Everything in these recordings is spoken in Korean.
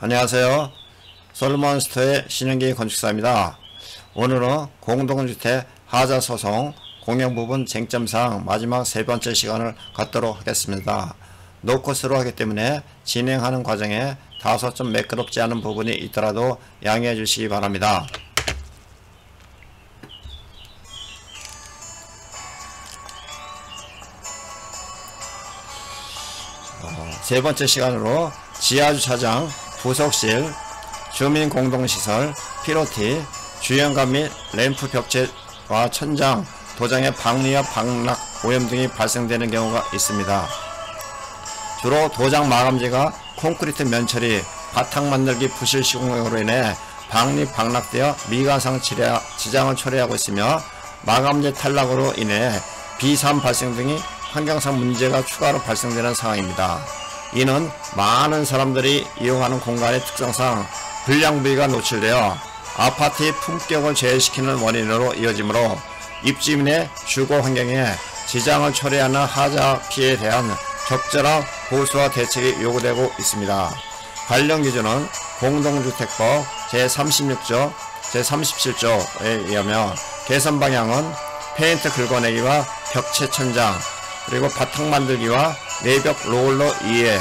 안녕하세요. 솔로몬스터의 신영기 건축사입니다. 오늘은 공동주택 하자소송 공영부분 쟁점사항 마지막 세 번째 시간을 갖도록 하겠습니다. 노코스로 하기 때문에 진행하는 과정에 다소 좀 매끄럽지 않은 부분이 있더라도 양해해 주시기 바랍니다. 세 번째 시간으로 지하주차장, 부속실, 주민공동시설, 피로티, 주연감 및 램프 벽체와 천장, 도장의 박리와 박락, 오염 등이 발생되는 경우가 있습니다. 주로 도장 마감재가 콘크리트 면처리, 바탕 만들기 부실 시공으로 인해 박리, 박락되어 미관상 지장을 초래하고 있으며 마감재 탈락으로 인해 비산 발생 등이 환경상 문제가 추가로 발생되는 상황입니다. 이는 많은 사람들이 이용하는 공간의 특성상 불량 부위가 노출되어 아파트의 품격을 저해시키는 원인으로 이어지므로 입주민의 주거 환경에 지장을 초래하는 하자 피해에 대한 적절한 보수와 대책이 요구되고 있습니다. 관련 기준은 공동주택법 제36조, 제37조에 의하면 개선 방향은 페인트 긁어내기와 벽체 천장, 그리고 바탕 만들기와 내벽 롤러 이에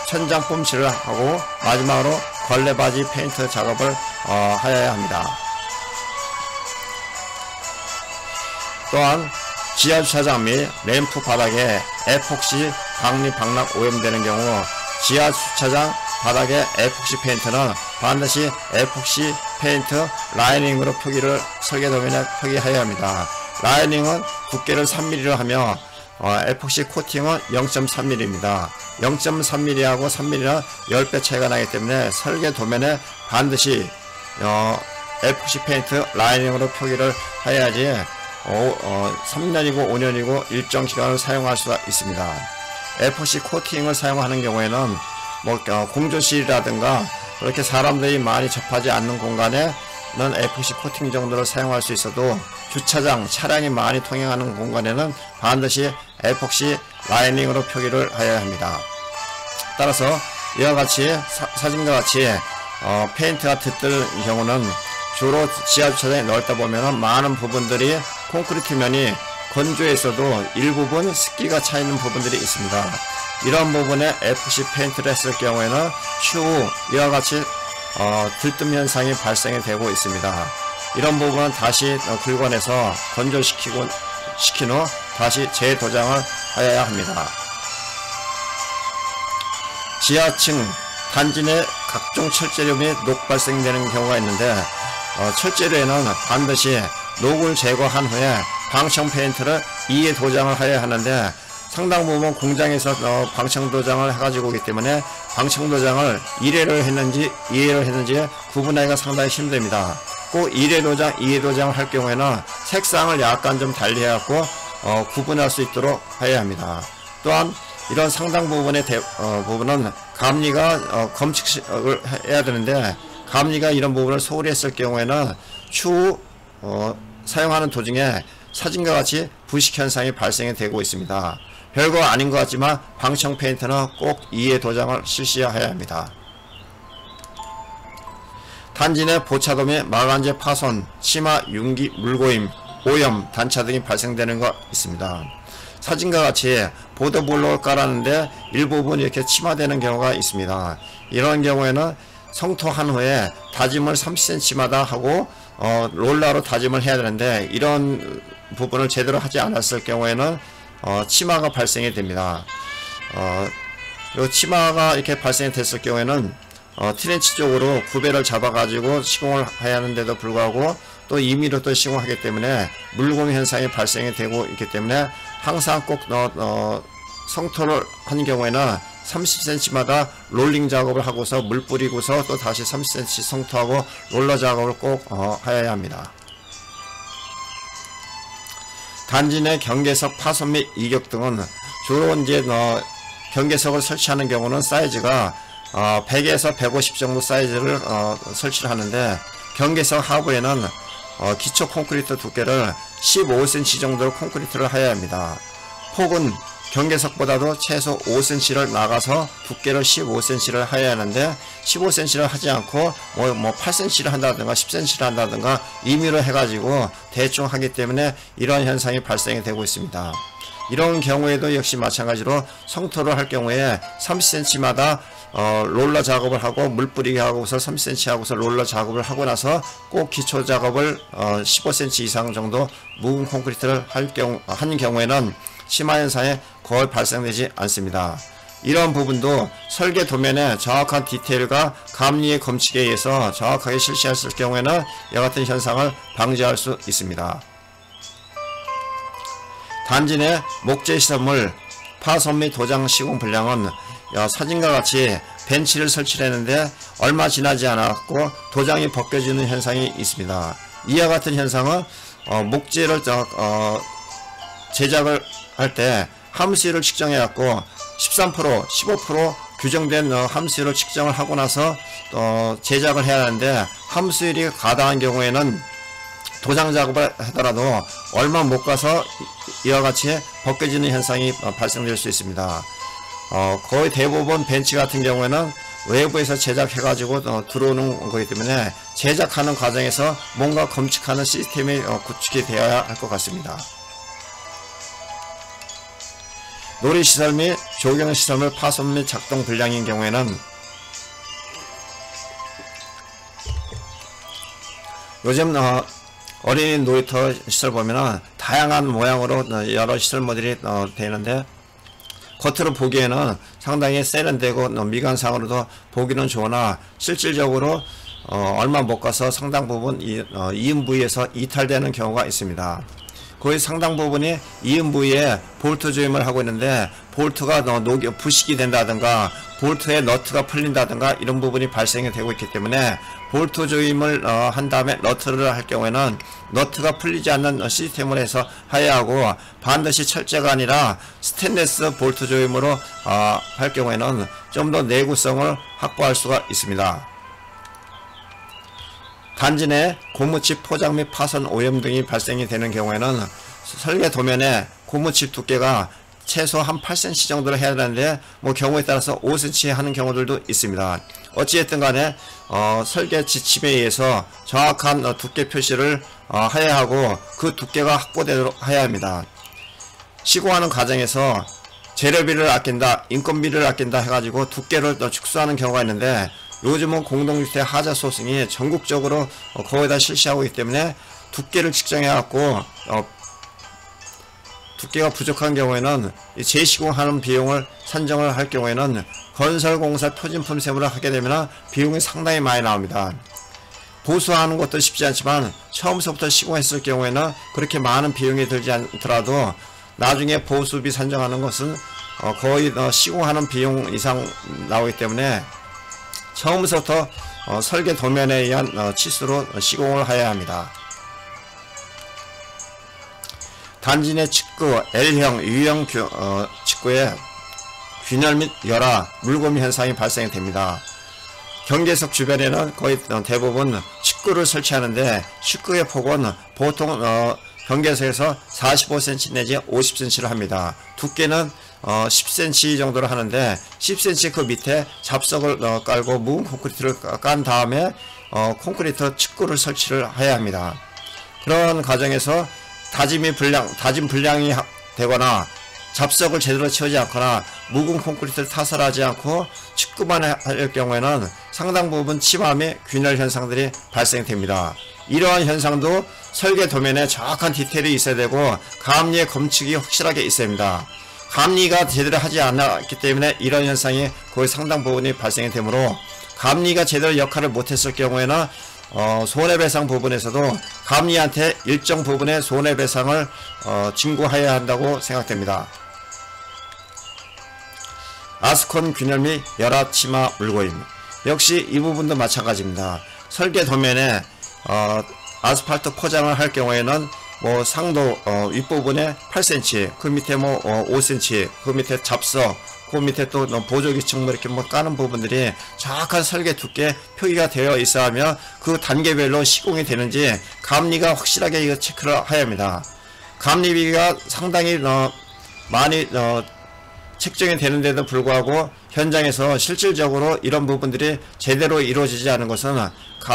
천장 뿜칠을 하고 마지막으로 걸레바지 페인트 작업을 하여야 합니다. 또한 지하주차장 및 램프 바닥에 에폭시 박리 박락 오염되는 경우 지하주차장 바닥에 에폭시 페인트는 반드시 에폭시 페인트 라이닝으로 표기를 설계도면에 표기하여야 합니다. 라이닝은 두께를 3mm로 하며 에폭시 코팅은 0.3mm입니다. 0.3mm하고 3mm는 10배 차이가 나기 때문에 설계 도면에 반드시 에폭시 페인트 라이닝으로 표기를 해야지 3년이고 5년이고 일정 기간을 사용할 수가 있습니다. 에폭시 코팅을 사용하는 경우에는 공조실이라든가 그렇게 사람들이 많이 접하지 않는 공간에는 에폭시 코팅 정도를 사용할 수 있어도 주차장, 차량이 많이 통행하는 공간에는 반드시 에폭시 라이닝으로 표기를 하여야 합니다. 따라서 이와 같이 사진과 같이 페인트가 들뜰 경우는 주로 지하주차장에 넓다 보면 많은 부분들이 콘크리트 면이 건조해 있어도 일부분 습기가 차 있는 부분들이 있습니다. 이런 부분에 에폭시 페인트를 했을 경우에는 추후 이와 같이 들뜸 현상이 발생이 되고 있습니다. 이런 부분은 다시 긁어내서 건조시킨 후 다시 재도장을 하여야 합니다. 지하층 단지 내 각종 철재료 및 녹 발생되는 경우가 있는데 철재료에는 반드시 녹을 제거한 후에 방청 페인트를 2회 도장을 하여야 하는데 상당 부분 공장에서 방청 도장을 해가지고 오기 때문에 방청 도장을 1회를 했는지 2회를 했는지 구분하기가 상당히 힘듭니다. 꼭 1회 도장, 2회 도장을 할 경우에는 색상을 약간 좀 달리 해갖고 구분할 수 있도록 해야 합니다. 또한 이런 상당 부분의 부분은 감리가 검측을 해야 되는데 감리가 이런 부분을 소홀히 했을 경우에는 추후 사용하는 도중에 사진과 같이 부식 현상이 발생이 되고 있습니다. 별거 아닌 것 같지만 방청 페인트는 꼭 2회 도장을 실시해야 합니다. 단지 내 보차도 및 마감재 파손, 치마, 융기, 물고임, 오염, 단차 등이 발생되는 것 있습니다. 사진과 같이 보드블록을 깔았는데 일부분 이렇게 치마되는 경우가 있습니다. 이런 경우에는 성토한 후에 다짐을 30cm마다 하고 롤러로 다짐을 해야 되는데 이런 부분을 제대로 하지 않았을 경우에는 치마가 발생이 됩니다. 이 치마가 이렇게 발생이 됐을 경우에는 트렌치 쪽으로 구배를 잡아가지고 시공을 해야 하는데도 불구하고 또 임의로 또 시공하기 때문에 물공 현상이 발생이 되고 있기 때문에 항상 꼭 성토를 하는 경우에는 30cm마다 롤링 작업을 하고서 물 뿌리고서 또 다시 30cm 성토하고 롤러 작업을 꼭 하여야 합니다. 단지 내 경계석 파손 및 이격 등은 주로 이제 경계석을 설치하는 경우는 사이즈가 100에서 150 정도 사이즈를 설치를 하는데 경계석 하부에는 기초 콘크리트 두께를 15cm 정도로 콘크리트를 하여야 합니다. 폭은 경계석보다도 최소 5cm를 나가서 두께를 15cm를 해야 하는데 15cm를 하지 않고 뭐 8cm를 한다든가 10cm를 한다든가 임의로 해가지고 대충 하기 때문에 이런 현상이 발생이 되고 있습니다. 이런 경우에도 역시 마찬가지로 성토를 할 경우에 30cm마다 롤러 작업을 하고 물 뿌리게 하고서 30cm 하고서 롤러 작업을 하고 나서 꼭 기초 작업을 15cm 이상 정도 묵은 콘크리트를 한 경우에는 심화 현상이 거의 발생되지 않습니다. 이런 부분도 설계 도면의 정확한 디테일과 감리의 검칙에 의해서 정확하게 실시했을 경우에는 이와 같은 현상을 방지할 수 있습니다. 단지 내 목재 시설물 파손 및 도장 시공 불량은 사진과 같이 벤치를 설치했는데 얼마 지나지 않았고 도장이 벗겨지는 현상이 있습니다. 이와 같은 현상은 목재를 제작을 할 때 함수율을 측정해 갖고 13%, 15% 규정된 함수율을 측정을 하고 나서 제작을 해야 하는데 함수율이 가다한 경우에는 도장 작업을 하더라도 얼마 못 가서 이와 같이 벗겨지는 현상이 발생될 수 있습니다. 거의 대부분 벤치 같은 경우에는 외부에서 제작해 가지고 들어오는 거기 때문에 제작하는 과정에서 뭔가 검칙하는 시스템이 구축이 되어야 할 것 같습니다. 놀이시설 및 조경시설물 파손 및 작동 불량인 경우에는 요즘 어린이 놀이터 시설 보면은 다양한 모양으로 여러 시설물들이 되는데 겉으로 보기에는 상당히 세련되고 미관상으로도 보기는 좋으나 실질적으로 얼마 못 가서 상당 부분 이음 부위에서 이탈되는 경우가 있습니다. 거의 상당 부분이 이음 부위에 볼트 조임을 하고 있는데 볼트가 부식이 된다든가 볼트에 너트가 풀린다든가 이런 부분이 발생이 되고 있기 때문에 볼트 조임을 한 다음에 너트를 할 경우에는 너트가 풀리지 않는 시스템을 해서 해야 하고 반드시 철제가 아니라 스테인리스 볼트 조임으로 할 경우에는 좀 더 내구성을 확보할 수가 있습니다. 단지 내 고무칩 포장 및 파손 오염 등이 발생이 되는 경우에는 설계 도면에 고무칩 두께가 최소 한 8cm 정도를 해야 되는데 경우에 따라서 5cm 하는 경우들도 있습니다. 어찌됐든 간에 설계 지침에 의해서 정확한 두께 표시를 해야 하고 그 두께가 확보되도록 해야 합니다. 시공하는 과정에서 재료비를 아낀다, 인건비를 아낀다 해가지고 두께를 축소하는 경우가 있는데 요즘은 공동주택 하자 소싱이 전국적으로 거의 다 실시하고 있기 때문에 두께를 측정해갖고 두께가 부족한 경우에는 재시공하는 비용을 산정을 할 경우에는 건설공사 표준품 세무를 하게 되면 비용이 상당히 많이 나옵니다. 보수하는 것도 쉽지 않지만 처음서부터 시공했을 경우에는 그렇게 많은 비용이 들지 않더라도 나중에 보수비 산정하는 것은 거의 시공하는 비용 이상 나오기 때문에 처음부터 설계 도면에 의한 치수로 시공을 해야 합니다. 단지 내 측구 L형, U형 측구에 균열 및 열화, 물고미 현상이 발생이 됩니다. 경계석 주변에는 거의 대부분 측구를 설치하는데 측구의 폭은 보통 경계석에서 45cm 내지 50cm를 합니다. 두께는 10cm 정도를 하는데 10cm 그 밑에 잡석을 깔고 묵은 콘크리트를 깐 다음에 콘크리트 측구를 설치를 해야 합니다. 그런 과정에서 다짐 불량이 되거나 잡석을 제대로 채우지 않거나 묵은 콘크리트를 타설하지 않고 측구만 할 경우에는 상당 부분 침하 및 균열 현상들이 발생됩니다. 이러한 현상도 설계 도면에 정확한 디테일이 있어야 되고 감리의 검칙이 확실하게 있어야 합니다. 감리가 제대로 하지 않았기 때문에 이런 현상이 거의 상당 부분이 발생이 되므로 감리가 제대로 역할을 못했을 경우에는 손해배상 부분에서도 감리한테 일정 부분의 손해배상을 징구해야 한다고 생각됩니다. 아스콘 균열 및 열화 침하 물고임 역시 이 부분도 마찬가지입니다. 설계 도면에 아스팔트 포장을 할 경우에는 상도 윗부분에 8cm, 그 밑에 5cm, 그 밑에 잡석, 그 밑에 또 보조기층 이렇게 까는 부분들이 정확한 설계 두께 표기가 되어 있어야 하며 그 단계별로 시공이 되는지 감리가 확실하게 이거 체크를 해야 합니다. 감리비가 상당히 많이 책정이 되는데도 불구하고 현장에서 실질적으로 이런 부분들이 제대로 이루어지지 않은 것은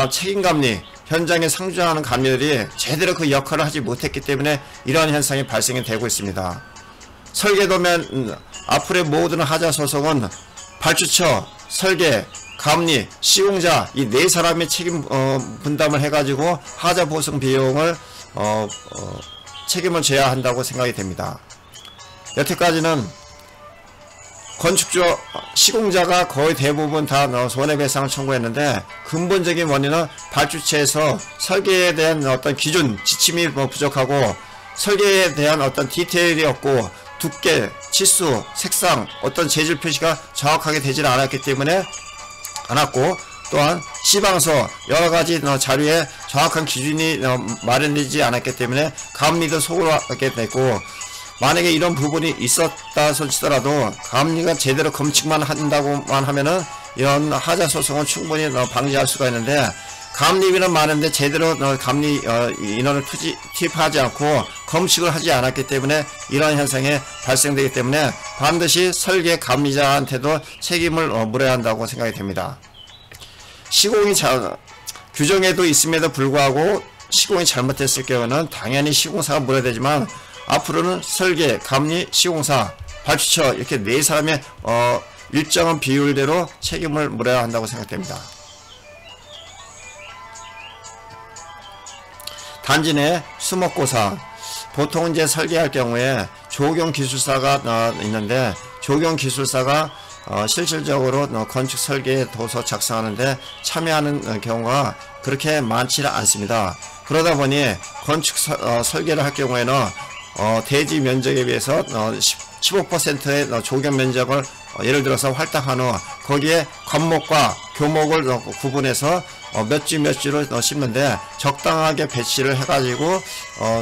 책임감리, 현장에 상주하는 감리들이 제대로 그 역할을 하지 못했기 때문에 이러한 현상이 발생이 되고 있습니다. 설계도면 앞으로의 모든 하자 소송은 발주처, 설계, 감리, 시공자 이 네 사람이 책임 분담을 해가지고 하자 보상 비용을 책임을 져야 한다고 생각이 됩니다. 여태까지는 건축주, 시공자가 거의 대부분 다 손해배상을 청구했는데 근본적인 원인은 발주처에서 설계에 대한 어떤 기준, 지침이 부족하고 설계에 대한 어떤 디테일이 없고 두께, 치수, 색상, 어떤 재질 표시가 정확하게 되지 않았기 때문에 않았고 또한 시방서 여러가지 자료에 정확한 기준이 마련되지 않았기 때문에 감리도 소홀하게 됐고 만약에 이런 부분이 있었다 손치더라도 감리가 제대로 검칙만 한다고만 하면은 이런 하자 소송은 충분히 방지할 수가 있는데 감리비는 많은데 제대로 감리 인원을 투입하지 않고 검칙을 하지 않았기 때문에 이러한 현상이 발생되기 때문에 반드시 설계 감리자한테도 책임을 물어야 한다고 생각이 됩니다. 시공이 규정에도 있음에도 불구하고 시공이 잘못됐을 경우는 당연히 시공사가 물어야 되지만 앞으로는 설계, 감리, 시공사, 발주처 이렇게 네 사람의 일정한 비율대로 책임을 물어야 한다고 생각됩니다. 단지 내 수목고사 보통 이제 설계할 경우에 조경기술사가 있는데 조경기술사가 실질적으로 건축 설계 도서 작성하는데 참여하는 경우가 그렇게 많지는 않습니다. 그러다 보니 건축 설계를 할 경우에는 대지 면적에 비해서 15%의 조경 면적을 예를 들어서 활당한 후 거기에 관목과 교목을 구분해서 몇 주 몇 주를 심는데 적당하게 배치를 해가지고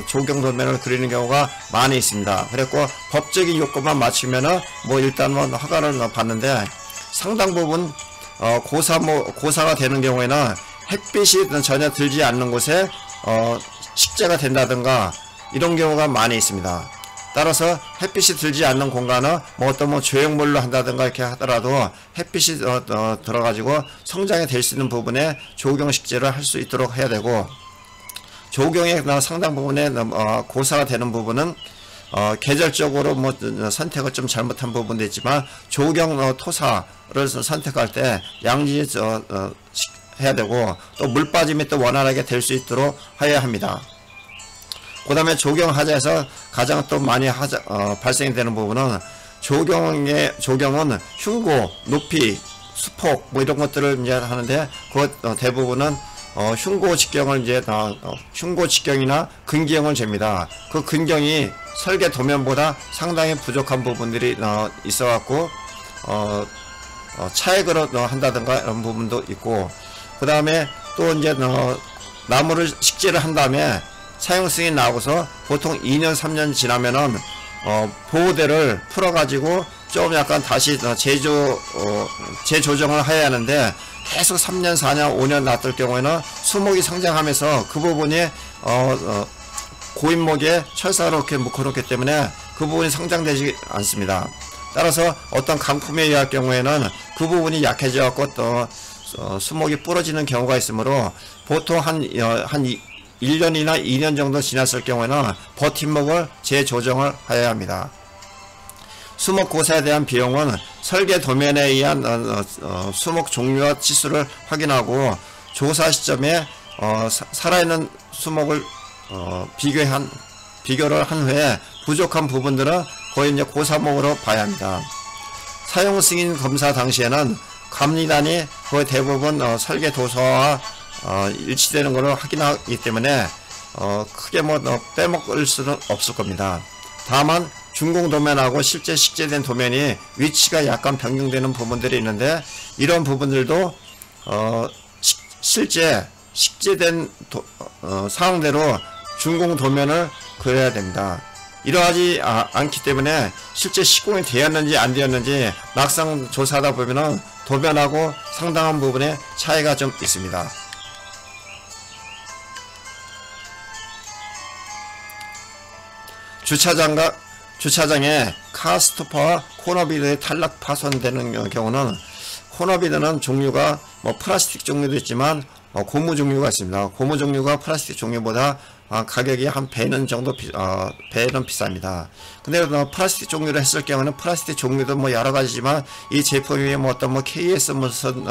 조경 도면을 그리는 경우가 많이 있습니다. 그랬고 법적인 요건만 맞추면은 뭐 일단 허가를 받는데 상당 부분 고사가 되는 경우에는 햇빛이 전혀 들지 않는 곳에 식재가 된다든가 이런 경우가 많이 있습니다. 따라서 햇빛이 들지 않는 공간은 어떤 조형물로 한다든가 이렇게 하더라도 햇빛이 들어가지고 성장이 될 수 있는 부분에 조경 식재를 할 수 있도록 해야 되고 조경의 상당 부분에 고사가 되는 부분은 계절적으로 선택을 좀 잘못한 부분도 있지만 조경 토사를 선택할 때 양지 해야 되고 또 물 빠짐이 또 원활하게 될 수 있도록 해야 합니다. 그 다음에 조경 하자에서 가장 또 많이 발생이 되는 부분은 조경은 흉고, 높이, 수폭 뭐 이런 것들을 이제 하는데 그 대부분은 흉고 직경을 이제 흉고 직경이나 근경을 잽니다. 그 근경이 설계 도면보다 상당히 부족한 부분들이 있어 갖고 차액으로 한다든가 이런 부분도 있고 그 다음에 또 이제 나무를 식재를 한 다음에 사용승이 나오고서 보통 2년 3년 지나면은 보호대를 풀어가지고 좀 약간 다시 재조정을 해야 하는데 계속 3년 4년 5년 놔둘 경우에는 수목이 성장하면서 그 부분이 고인목에 철사를 이렇게 묶어놓기 때문에 그 부분이 성장되지 않습니다. 따라서 어떤 강품에 의할 경우에는 그 부분이 약해져 갖고 또 수목이 부러지는 경우가 있으므로 보통 한 1년이나 2년 정도 지났을 경우에는 버팀목을 재조정을 해야 합니다. 수목 고사에 대한 비용은 설계 도면에 의한 수목 종류와 치수를 확인하고 조사 시점에 살아있는 수목을 비교를 한 후에 부족한 부분들은 거의 이제 고사목으로 봐야 합니다. 사용 승인 검사 당시에는 감리단이 거의 대부분 설계 도서와 일치되는 것을 확인하기 때문에 크게 빼먹을 수는 없을 겁니다. 다만 준공 도면하고 실제 식재된 도면이 위치가 약간 변경되는 부분들이 있는데 이런 부분들도 실제 식재된 상황대로 준공 도면을 그려야 됩니다. 이러하지 않기 때문에 실제 시공이 되었는지 안 되었는지 막상 조사하다 보면은 도면하고 상당한 부분에 차이가 좀 있습니다. 주차장에 카스토퍼와 코너비드의 탈락 파손되는 경우는 코너비드는 종류가 뭐 플라스틱 종류도 있지만 고무 종류가 있습니다. 고무 종류가 플라스틱 종류보다 가격이 한 배는 정도 배는 비쌉니다. 근데 플라스틱 종류로 했을 경우는 플라스틱 종류도 뭐 여러 가지지만 이 제품이 뭐 어떤 뭐 KS 무슨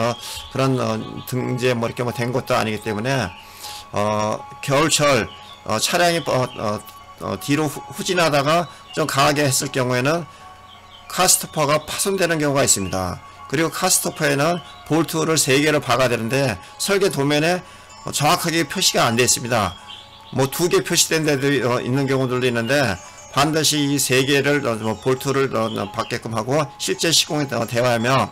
그런 등재 뭐 이렇게 뭐 된 것도 아니기 때문에 겨울철 차량이 뒤로 후진하다가 좀 강하게 했을 경우에는 카스토퍼가 파손되는 경우가 있습니다. 그리고 카스토퍼에는 볼트를 3개를 박아야 되는데 설계 도면에 정확하게 표시가 안 되어 있습니다. 뭐 2개 표시된 데도 있는 경우들도 있는데 반드시 이 3개를 볼트를 받게끔 하고 실제 시공에 대화하며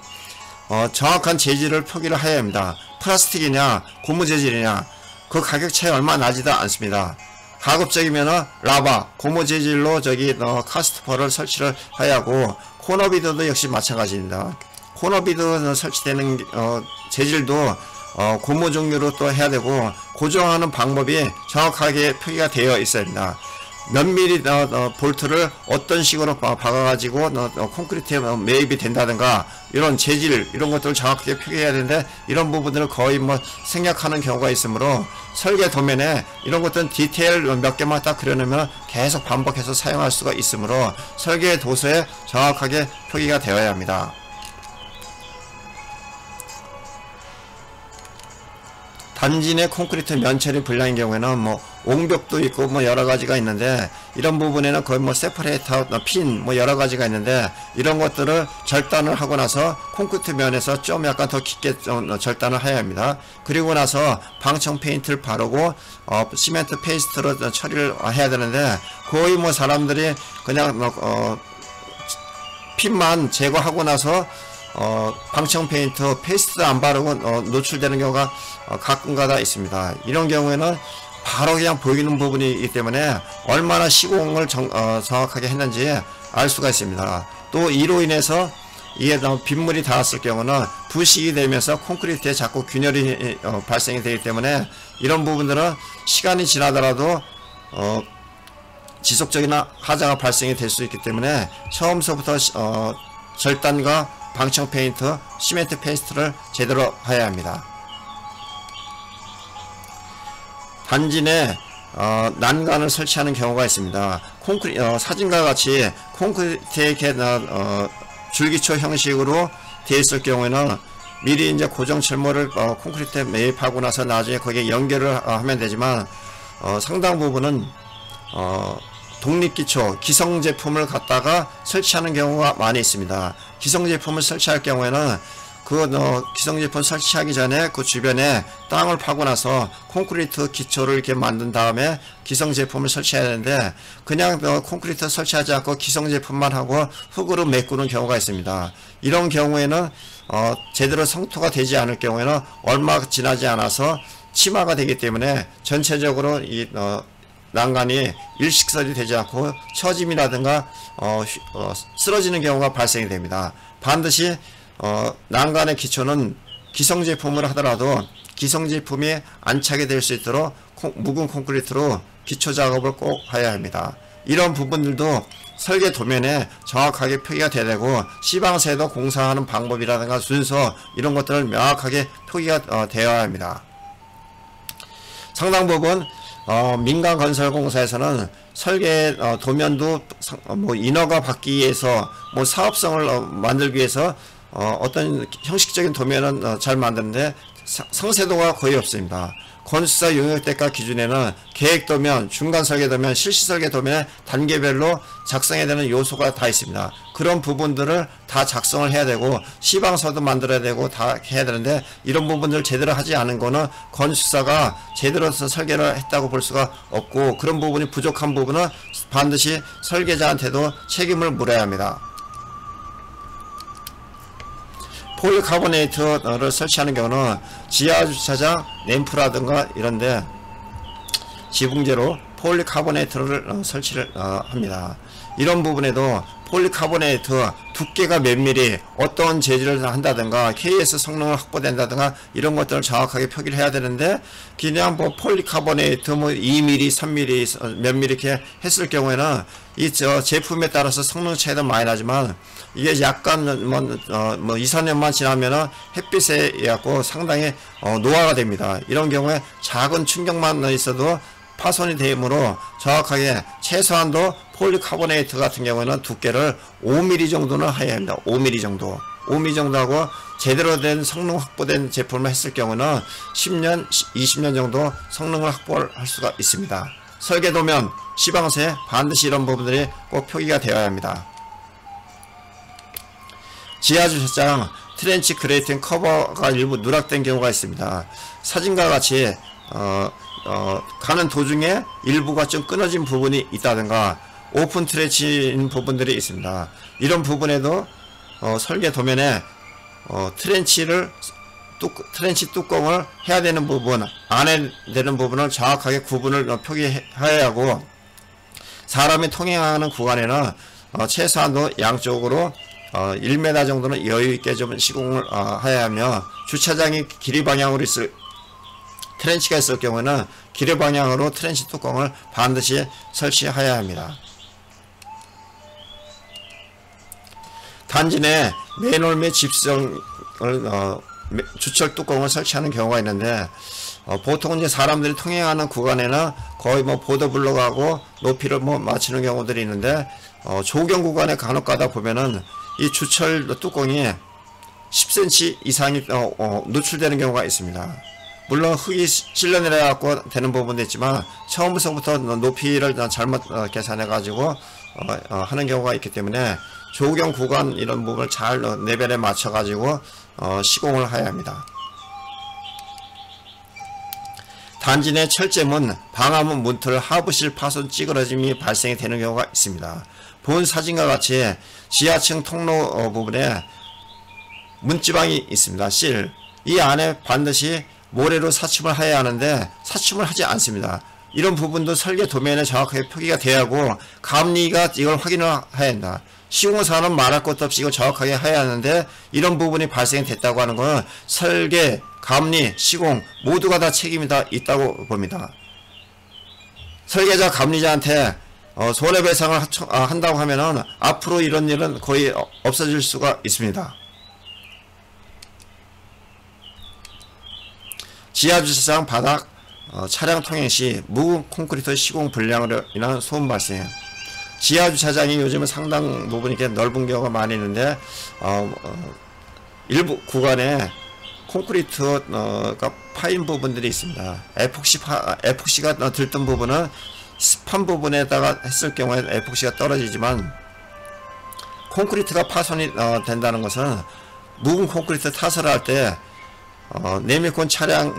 정확한 재질을 표기를 해야 합니다. 플라스틱이냐 고무 재질이냐 그 가격 차이 얼마 나지도 않습니다. 가급적이면은 라바 고무 재질로 카스토퍼를 설치를 해야 하고 코너비드도 역시 마찬가지입니다. 코너비드 설치되는 재질도 고무 종류로 또 해야 되고 고정하는 방법이 정확하게 표기가 되어 있어야 합니다. 몇 미리 볼트를 어떤 식으로 박아가지고 콘크리트에 매입이 된다든가 이런 재질 이런 것들을 정확하게 표기해야 되는데 이런 부분들을 거의 뭐 생략하는 경우가 있으므로 설계 도면에 이런 것들은 디테일 몇 개만 딱 그려놓으면 계속 반복해서 사용할 수가 있으므로 설계 도서에 정확하게 표기가 되어야 합니다. 단지 내 콘크리트 면체리 불량인 경우에는 뭐 옹벽도 있고 뭐 여러 가지가 있는데 이런 부분에는 거의 뭐 세퍼레이터 핀 뭐 여러 가지가 있는데 이런 것들을 절단을 하고 나서 콘크리트 면에서 좀 약간 더 깊게 절단을 해야 합니다. 그리고 나서 방청 페인트를 바르고 시멘트 페이스트로 처리를 해야 되는데 거의 뭐 사람들이 그냥 핀만 제거하고 나서 방청 페인트 페이스트도 안 바르고 노출되는 경우가 가끔가다 있습니다. 이런 경우에는 바로 그냥 보이는 부분이기 때문에 얼마나 시공을 정확하게 했는지 알 수가 있습니다. 또 이로 인해서 이게 빗물이 닿았을 경우는 부식이 되면서 콘크리트에 자꾸 균열이 발생이 되기 때문에 이런 부분들은 시간이 지나더라도 지속적인 하자가 발생이 될 수 있기 때문에 처음서부터 절단과 방청 페인트, 시멘트 페이스트를 제대로 해야 합니다. 단지 내 난간을 설치하는 경우가 있습니다. 사진과 같이 콘크리트에 이렇게 줄기초 형식으로 되어 있을 경우에는 미리 이제 고정 철모를 콘크리트에 매입하고 나서 나중에 거기에 연결을 하면 되지만 상당 부분은 독립기초, 기성 제품을 갖다가 설치하는 경우가 많이 있습니다. 기성 제품을 설치할 경우에는 기성 제품 설치하기 전에 그 주변에 땅을 파고 나서 콘크리트 기초를 이렇게 만든 다음에 기성 제품을 설치해야 되는데 그냥 콘크리트 설치하지 않고 기성 제품만 하고 흙으로 메꾸는 경우가 있습니다. 이런 경우에는 제대로 성토가 되지 않을 경우에는 얼마 지나지 않아서 침하가 되기 때문에 전체적으로 이 난간이 일식설이 되지 않고 처짐이라든가 쓰러지는 경우가 발생이 됩니다. 반드시 난간의 기초는 기성제품을 하더라도 기성제품이 안 차게 될 수 있도록 묵은 콘크리트로 기초 작업을 꼭 해야 합니다. 이런 부분들도 설계 도면에 정확하게 표기가 돼야 되고 시방세도 공사하는 방법이라든가 순서 이런 것들을 명확하게 표기가 되어야 합니다. 상당 부분 민간 건설 공사에서는 설계 도면도 뭐 인허가 받기 위해서 뭐 사업성을 만들기 위해서 어떤 형식적인 도면은 잘 만드는데 상세도가 거의 없습니다. 건축사 용역대가 기준에는 계획도면, 중간설계도면, 실시설계도면에 단계별로 작성해야 되는 요소가 다 있습니다. 그런 부분들을 다 작성을 해야 되고 시방서도 만들어야 되고 다 해야 되는데 이런 부분들을 제대로 하지 않은 거는 건축사가 제대로 설계를 했다고 볼 수가 없고 그런 부분이 부족한 부분은 반드시 설계자한테도 책임을 물어야 합니다. 폴리카보네이트를 설치하는 경우는 지하주차장, 램프라든가 이런데 지붕재로 폴리카보네이트를 설치를 합니다. 이런 부분에도 폴리카보네이트 두께가 몇 미리, 어떤 재질을 한다든가 KS 성능을 확보된다든가 이런 것들을 정확하게 표기를 해야 되는데, 그냥 뭐 폴리카보네이트 뭐 2mm, 3mm 몇 미리 이렇게 했을 경우에는 이 제품에 따라서 성능 차이도 많이 나지만, 이게 약간 뭐 2, 3년만 지나면은 햇빛에 갖고 상당히 노화가 됩니다. 이런 경우에 작은 충격만 있어도 파손이 되므로 정확하게 최소한도 폴리카보네이트 같은 경우에는 두께를 5mm 정도는 해야 합니다. 5mm 정도. 5mm 정도 하고 제대로 된 성능 확보된 제품을 했을 경우는 10년, 20년 정도 성능을 확보할 수가 있습니다. 설계도면, 시방세 반드시 이런 부분들이 꼭 표기가 되어야 합니다. 지하주차장 트렌치 그레이팅 커버가 일부 누락된 경우가 있습니다. 사진과 같이 가는 도중에 일부가 좀 끊어진 부분이 있다든가 오픈 트렌치인 부분들이 있습니다. 이런 부분에도 설계 도면에 트렌치 뚜껑을 해야 되는 부분, 안 해야 되는 부분을 정확하게 구분을 표기해야 하고, 사람이 통행하는 구간에는 최소한도 양쪽으로 1m 정도는 여유있게 좀 시공을 해야 하며, 주차장이 길이 방향으로 있을 트렌치가 있을 경우에는 길의 방향으로 트렌치 뚜껑을 반드시 설치해야 합니다. 단지 내 맨홀 및 집성을 주철 뚜껑을 설치하는 경우가 있는데, 보통 이제 사람들이 통행하는 구간에는 거의 뭐 보도블록하고 높이를 뭐 맞추는 경우들이 있는데, 조경 구간에 간혹 가다 보면은 이 주철 뚜껑이 10cm 이상이 노출되는 경우가 있습니다. 물론 흙이 실려 내려갖고 되는 부분도 있지만, 처음부터 높이를 잘못 계산해 가지고 하는 경우가 있기 때문에 조경 구간 이런 부분을 잘 레벨에 맞춰 가지고 시공을 해야 합니다. 단지 내 철제문, 방화문 문틀 하부실 파손 찌그러짐이 발생이 되는 경우가 있습니다. 본 사진과 같이 지하층 통로 부분에 문지방이 있습니다. 실. 이 안에 반드시 모래로 사침을 해야 하는데 사침을 하지 않습니다. 이런 부분도 설계 도면에 정확하게 표기가 돼야 하고, 감리가 이걸 확인을 해야 한다. 시공사는 말할 것도 없이 이걸 정확하게 해야 하는데, 이런 부분이 발생이 됐다고 하는 것은 설계, 감리, 시공 모두가 다 책임이 다 있다고 봅니다. 설계자, 감리자한테 손해배상을 한다고 하면은 앞으로 이런 일은 거의 없어질 수가 있습니다. 지하주차장 바닥 차량 통행 시 묵은 콘크리트 시공 불량으로 인한 소음 발생. 지하주차장이 요즘은 상당 부분 이렇게 넓은 경우가 많이 있는데, 일부 구간에 콘크리트가 파인 부분들이 있습니다. 에폭시가 들뜬 부분은 습한 부분에다가 했을 경우에 에폭시가 떨어지지만, 콘크리트가 파손이 된다는 것은 묵은 콘크리트 타설을 할 때 네밀콘 차량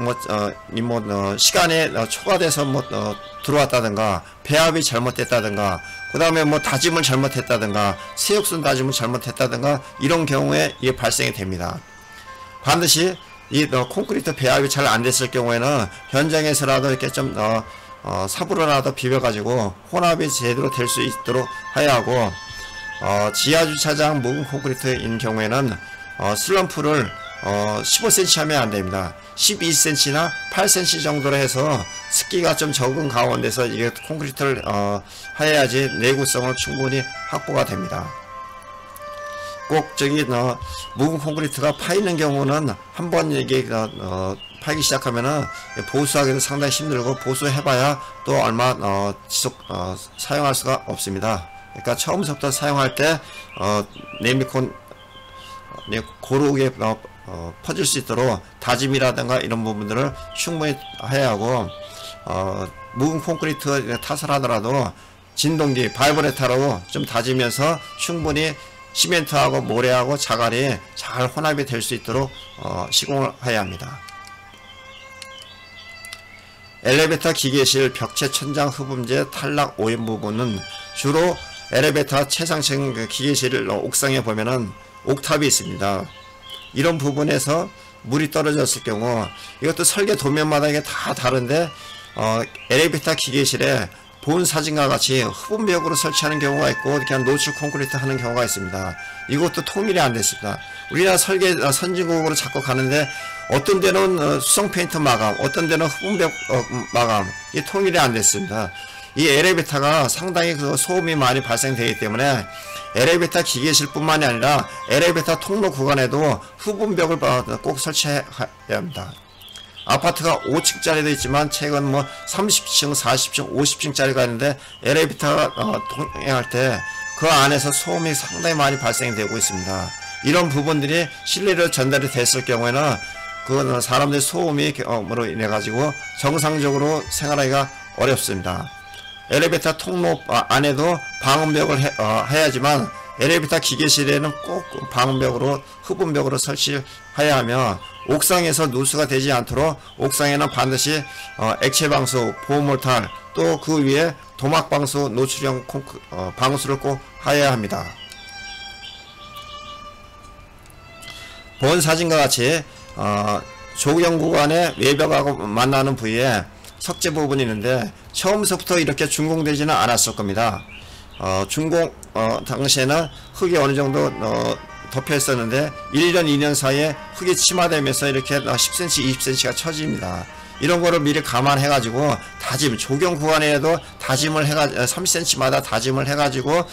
시간에 초과돼서 들어왔다든가, 배합이 잘못됐다든가, 그 다음에 다짐을 잘못했다든가, 세역순 다짐을 잘못했다든가, 이런 경우에 이게 발생이 됩니다. 반드시 이 콘크리트 배합이 잘 안 됐을 경우에는 현장에서라도 이렇게 좀 삽으로라도 비벼가지고 혼합이 제대로 될 수 있도록 해야 하고, 지하주차장 묵은 콘크리트인 경우에는 슬럼프를 15cm 하면 안됩니다. 12cm나 8cm 정도로 해서 습기가 좀 적은 가운데서 이게 콘크리트를 해야지 내구성을 충분히 확보가 됩니다. 꼭 묵은 콘크리트가 파이는 경우는 한번 이게 파이기 시작하면은 보수하기도 상당히 힘들고, 보수해봐야 또 얼마 지속 사용할 수가 없습니다. 그러니까 처음부터 사용할 때 네밀콘 고르게 퍼질 수 있도록 다짐이라든가 이런 부분들을 충분히 해야 하고, 묵은 콘크리트 타설하더라도 진동기 바이브레타로 좀 다지면서 충분히 시멘트하고 모래하고 자갈이 잘 혼합이 될 수 있도록 시공을 해야 합니다. 엘리베이터 기계실 벽체 천장 흡음재 탈락 오염 부분은 주로 엘리베이터 최상층 기계실 옥상에 보면은 옥탑이 있습니다. 이런 부분에서 물이 떨어졌을 경우, 이것도 설계 도면마다 이게 다 다른데 엘리베이터 기계실에 본 사진과 같이 흡음벽으로 설치하는 경우가 있고 그냥 노출 콘크리트 하는 경우가 있습니다. 이것도 통일이 안 됐습니다. 우리나라 설계 선진국으로 자꾸 가는데 어떤 데는 수성 페인트 마감, 어떤 데는 흡음벽 마감, 이 통일이 안 됐습니다. 이 엘리베이터가 상당히 그 소음이 많이 발생되기 때문에 엘리베이터 기계실 뿐만이 아니라 엘리베이터 통로 구간에도 흡음벽을 꼭 설치해야 합니다. 아파트가 5층짜리도 있지만 최근 뭐 30층, 40층, 50층짜리가 있는데 엘리베이터가 통행할 때 그 안에서 소음이 상당히 많이 발생되고 있습니다. 이런 부분들이 실내로 전달이 됐을 경우에는 그 사람들의 소음으로 인해 가지고 정상적으로 생활하기가 어렵습니다. 엘리베이터 통로 안에도 방음벽을 해야지만 엘리베이터 기계실에는 꼭 방음벽으로 흡음벽으로 설치해야 하며 옥상에서 누수가 되지 않도록 옥상에는 반드시 액체방수, 보호몰탈 또 그 위에 도막방수 노출형 방수를 꼭 해야 합니다. 본 사진과 같이 조경 구간의 외벽하고 만나는 부위에 석재 부분이 있는데 처음부터 이렇게 준공되지는 않았을 겁니다. 준공 당시에는 흙이 어느 정도 덮여 있었는데 1년 2년 사이에 흙이 침하되면서 이렇게 10cm 20cm가 처집니다. 이런 거를 미리 감안해 가지고 다짐, 조경 구간에도 다짐을 해가지고 30cm마다 다짐을 해 가지고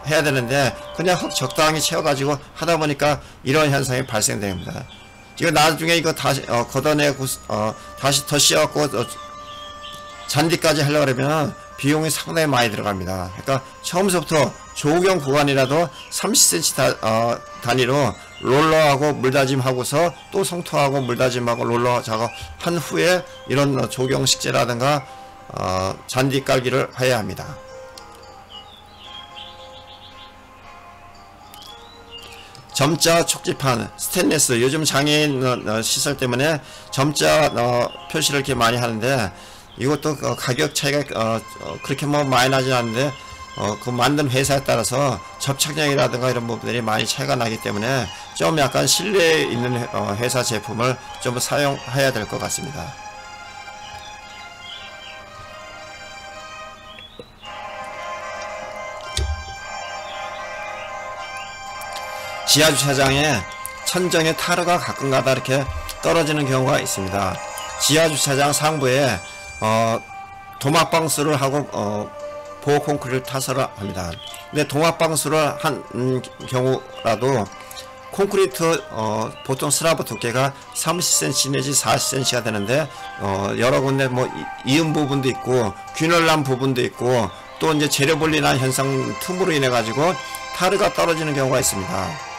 해야 되는데 그냥 흙 적당히 채워 가지고 하다 보니까 이런 현상이 발생됩니다. 이거 나중에 이거 다시 걷어내고 다시 더 씌워갖고 잔디까지 하려고 그러면 비용이 상당히 많이 들어갑니다. 그러니까 처음부터 조경 구간이라도 30cm 단위로 롤러하고 물다짐하고서 또 성토하고 물다짐하고 롤러 작업한 후에 이런 조경 식재라든가 잔디 깔기를 해야 합니다. 점자 촉지판, 스테인리스, 요즘 장애인 시설 때문에 점자 표시를 이렇게 많이 하는데 이것도 가격 차이가 그렇게 뭐 많이 나지 않는데 그 만든 회사에 따라서 접착력이라든가 이런 부분들이 많이 차이가 나기 때문에 좀 약간 신뢰에 있는 회사 제품을 좀 사용해야 될 것 같습니다. 지하주차장에 천정에 타르가 가끔가다 이렇게 떨어지는 경우가 있습니다. 지하주차장 상부에 도막방수를 하고 보호 콘크리트를 타설을 합니다. 근데 도막방수를 한 경우라도 콘크리트 보통 슬라브 두께가 30cm 내지 40cm가 되는데 여러 군데 뭐 이은 부분도 있고 균열난 부분도 있고 또 이제 재료분리난 현상 틈으로 인해 가지고 타르가 떨어지는 경우가 있습니다.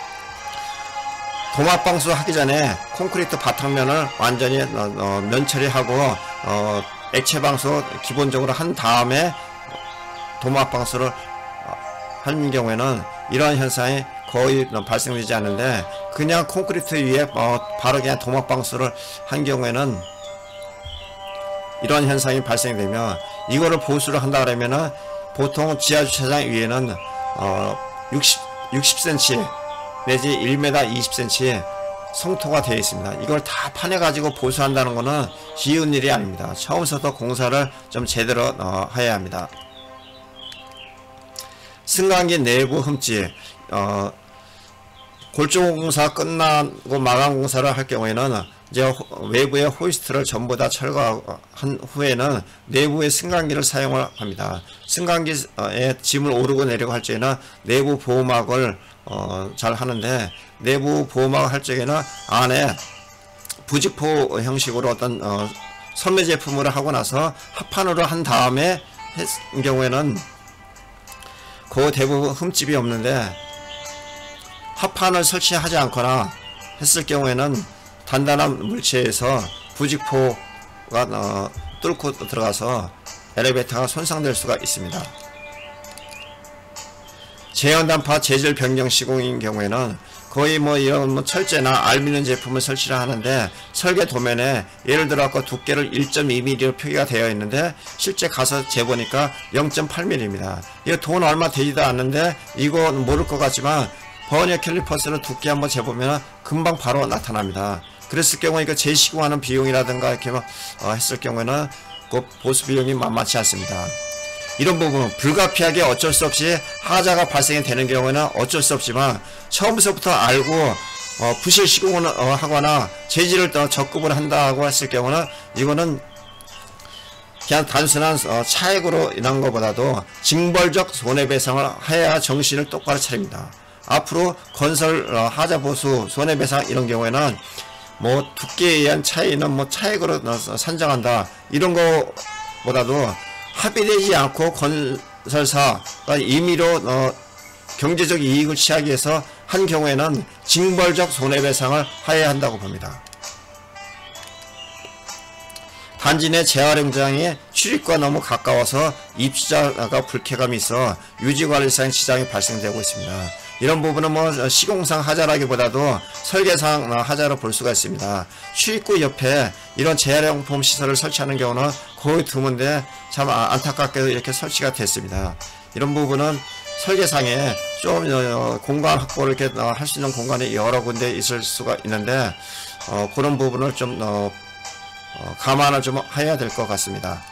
도막방수 하기 전에 콘크리트 바탕면을 완전히 면 처리하고 액체방수 기본적으로 한 다음에 도막방수를 한 경우에는 이러한 현상이 거의 발생되지 않는데 그냥 콘크리트 위에 바로 그냥 도막방수를 한 경우에는 이런 현상이 발생되면 이거를 보수를 한다 그러면은 보통 지하주차장 위에는 60cm 내지 1m 20cm 성토가 되어 있습니다. 이걸 다 파내 가지고 보수한다는 것은 쉬운 일이 아닙니다. 처음부터 공사를 좀 제대로 해야 합니다. 승강기 내부 흠집, 골조공사 끝나고 마감 공사를 할 경우에는 이제 외부의 호이스트를 전부 다 철거한 후에는 내부의 승강기를 사용을 합니다. 승강기에 짐을 오르고 내리고 할 적에는 내부 보호막을 잘 하는데 내부 보호막을 할 적에는 안에 부직포 형식으로 어떤 섬유 제품으로 하고 나서 합판으로 한 다음에 했을 경우에는 그 대부분 흠집이 없는데 합판을 설치하지 않거나 했을 경우에는 단단한 물체에서 부직포가 뚫고 들어가서 엘리베이터가 손상될 수가 있습니다. 제형단파 재질 변경 시공인 경우에는 거의 뭐 이런 철제나 알루미늄 제품을 설치를 하는데 설계 도면에 예를 들어 아까 두께를 1.2mm로 표기가 되어 있는데 실제 가서 재보니까 0.8mm입니다. 이거 돈 얼마 되지도 않는데 이거 모를 것 같지만 버니어 캘리퍼스로 두께 한번 재보면 금방 바로 나타납니다. 그랬을 경우에 이거 재시공하는 비용이라든가 이렇게 했을 경우에는 그 보수 비용이 만만치 않습니다. 이런 부분은 불가피하게 어쩔 수 없이 하자가 발생이 되는 경우에는 어쩔 수 없지만 처음부터 알고 부실 시공을 하거나 재질을 적급을 한다고 했을 경우는 이거는 그냥 단순한 차액으로 인한 것보다도 징벌적 손해배상을 해야 정신을 똑바로 차립니다. 앞으로 건설 하자 보수 손해배상 이런 경우에는 뭐 두께에 의한 차이는 뭐 차액으로 산정한다 이런 거보다도 합의되지 않고 건설사가 임의로 경제적 이익을 취하기 위해서 한 경우에는 징벌적 손해배상을 하여야 한다고 봅니다. 단지 내 재활용장이 출입과 너무 가까워서 입주자가 불쾌감이 있어 유지관리상 지장이 발생되고 있습니다. 이런 부분은 뭐 시공상 하자라기보다도 설계상 하자로 볼 수가 있습니다. 출입구 옆에 이런 재활용품 시설을 설치하는 경우는 거의 드문데 참 안타깝게도 이렇게 설치가 됐습니다. 이런 부분은 설계상에 좀 공간 확보를 이렇게 할 수 있는 공간이 여러 군데 있을 수가 있는데 그런 부분을 좀 감안을 좀 해야 될 것 같습니다.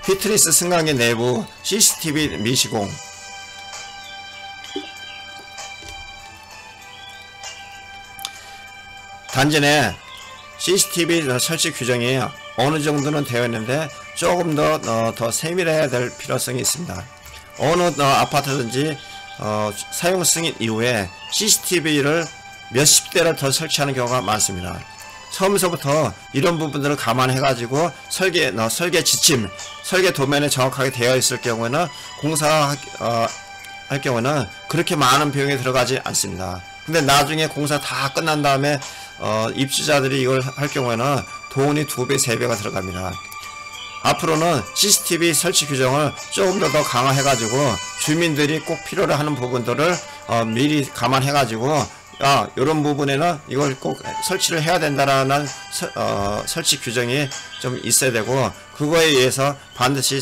피트니스 승강기 내부 CCTV 미시공. 단지 내 CCTV 설치 규정이 어느 정도는 되어 있는데 조금 더 세밀해야 될 필요성이 있습니다. 어느 아파트든지 사용 승인 이후에 CCTV를 몇십 대를 더 설치하는 경우가 많습니다. 처음부터 이런 부분들을 감안해 가지고 설계 지침, 설계 도면에 정확하게 되어 있을 경우에는 공사할 경우는 그렇게 많은 비용이 들어가지 않습니다. 근데 나중에 공사 다 끝난 다음에 입주자들이 이걸 할 경우에는 돈이 2배, 3배가 들어갑니다. 앞으로는 CCTV 설치 규정을 조금 더 강화해 가지고 주민들이 꼭 필요로 하는 부분들을 미리 감안해 가지고 이런 부분에는 이걸 꼭 설치를 해야 된다라는 설치 규정이 좀 있어야 되고, 그거에 의해서 반드시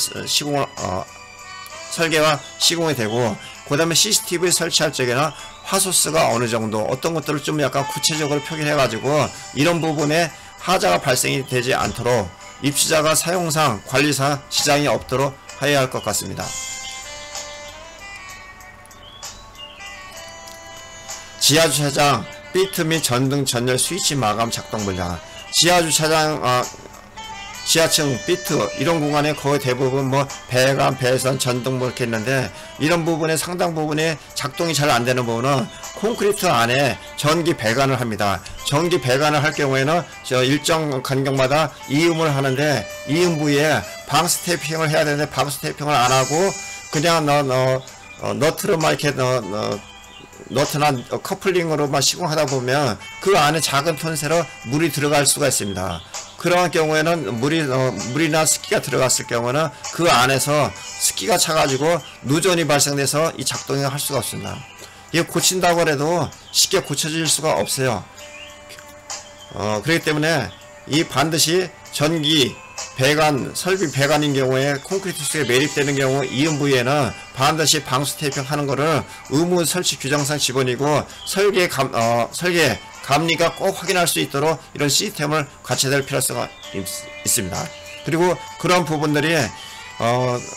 설계와 시공이 되고, 그 다음에 CCTV 설치할 적에는 화소스가 어느 정도 어떤 것들을 좀 약간 구체적으로 표기해 가지고 이런 부분에 하자가 발생이 되지 않도록 입주자가 사용상 관리상 지장이 없도록 해야 할 것 같습니다. 지하주차장 비트 및 전등 전열 스위치 마감 작동 불량. 지하주차장 지하층 비트 이런 공간에 거의 대부분 뭐 배관, 배선, 전등 뭐 이렇게 있는데, 이런 부분에 상당 부분에 작동이 잘 안 되는 부분은 콘크리트 안에 전기 배관을 합니다. 전기 배관을 할 경우에는 일정 간격마다 이음을 하는데, 이음 부위에 방수 테이핑을 해야 되는데 방수 테이핑을 안 하고 그냥 너트로만 이렇게 너트나 커플링으로만 시공하다 보면 그 안에 작은 톤새로 물이 들어갈 수가 있습니다. 그러한 경우에는 물이나 습기가 들어갔을 경우는 그 안에서 습기가 차가지고 누전이 발생돼서 이 작동을 할 수가 없습니다. 이거 고친다고 해도 쉽게 고쳐질 수가 없어요. 그렇기 때문에 이 반드시 전기 배관, 설비 배관인 경우에 콘크리트 속에 매립되는 경우 이음 부위에는 반드시 방수 테이핑 하는 거를 의무 설치 규정상 기본이고, 설계 감리가 꼭 확인할 수 있도록 이런 시스템을 갖춰야 될 필요성이 있습니다. 그리고 그런 부분들이